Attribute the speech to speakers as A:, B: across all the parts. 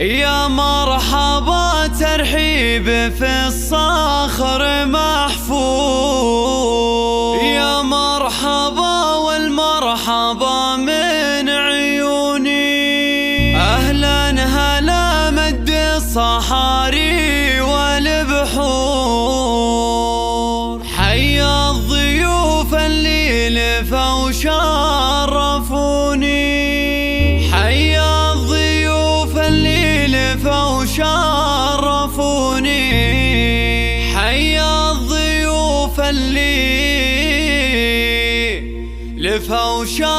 A: يا مرحبا ترحيب في الصخر محفوظ، يا مرحبا والمرحبا من عيوني. أهلا هلا مد الصحاري والبحور، حيا الضيوف اللي لفوا شرفوني، حيا الضيوف اللي لفوا شرفوني، حيا الضيوف اللي لفوا شرفوني.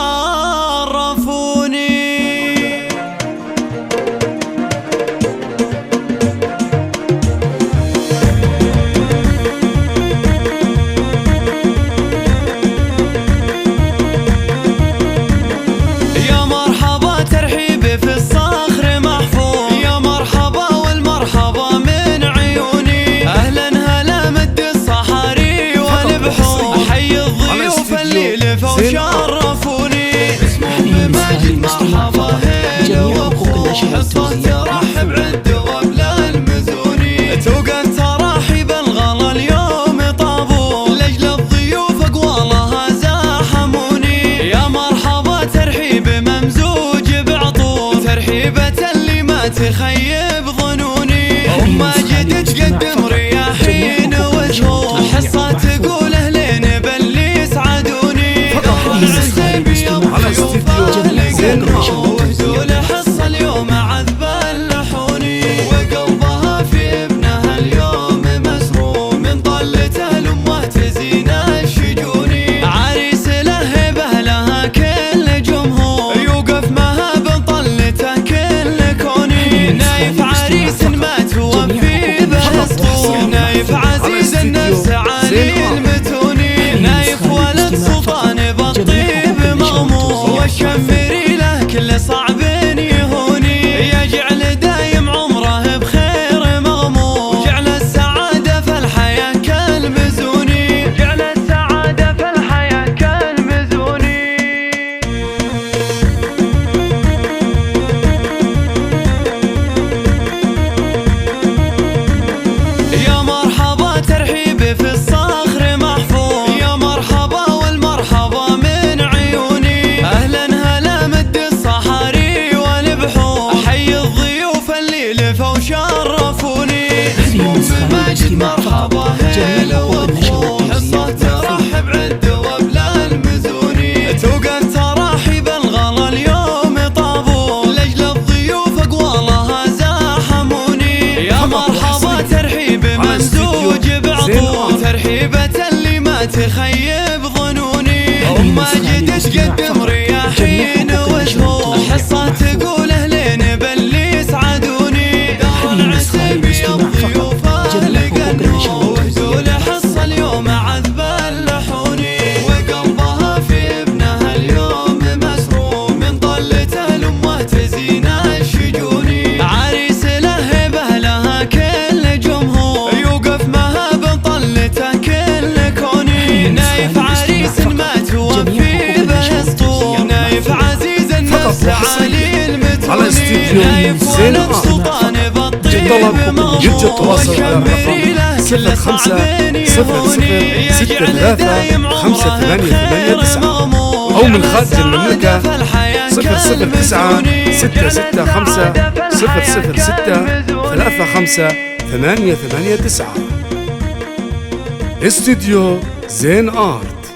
A: شرفوني اسمهم ماجد مرحبا هلا وابو حصة ترحب عد وبلا المزوني، توقف تراحيب الغلا اليوم طابور لاجل الضيوف اقوالها زاحموني. يا مرحبا ترحيب ممزوج بعطور، ترحيبة اللي ما تخيب ظنوني. ام ماجد تقدم رياحين وزهور، حصة تقول اهلين باللي سعدوني. على استديو وهدول حصة اليوم عذب اللحوني، وقلبها في ابنها اليوم مسرور من طلته لامه تزين الشجوني. عريس له هبه لها كل جمهور، يوقف معها بطلته كل كوني. نايف عريس ما توفي بسطور، نايف عزيز النفس عالي المتوني، نايف ولد سلطان بالطيب مغمور، والشمري له كل صعب يهوني. يجعل دايم عمره بخير مغمور، جعل السعادة في الحياة كالمزوني، جعل السعادة في الحياة كالمزوني. يا مرحبا ترحيب في الصخر محفوظ، يا مرحبا والمرحبا من عيوني. أهلا هلا مد الصحاري والبحور، حي الضيوف اللي لفوا شرفوني. اسمهم ماجد مرحبا هلا وابو حصة ترحب عد وبلا المزوني، توقف تراحيب الغلا اليوم طابور لاجل الضيوف اقوالها زاحموني. يا مرحبا ترحيب ممزوج بعطور، ترحيبة اللي ما تخيب ظنوني. ام ماجد تقدم رياحين وزهور، حصة تقول اهلين باللي سعدوني. دار عسيبي الضيوف لقنوا، وهدول حصة اليوم عذب اللحوني، وقلبها في ابنها اليوم مسرور من طلته لامه تزين الشجوني. عريس له هبه لها كل جمهور، يوقف معها بطلته كل كوني. نايف عريس ما توفي بسطور، نايف عزيز النفس عالي المتوني، نايف ولد سلطان بالطيب مغمور، والشمري له كل صعب يهوني. يجعل دايم عمره بخير مغمور،
B: أو من خارج المملكة 009 665 006 35 889. استديو زين آرت.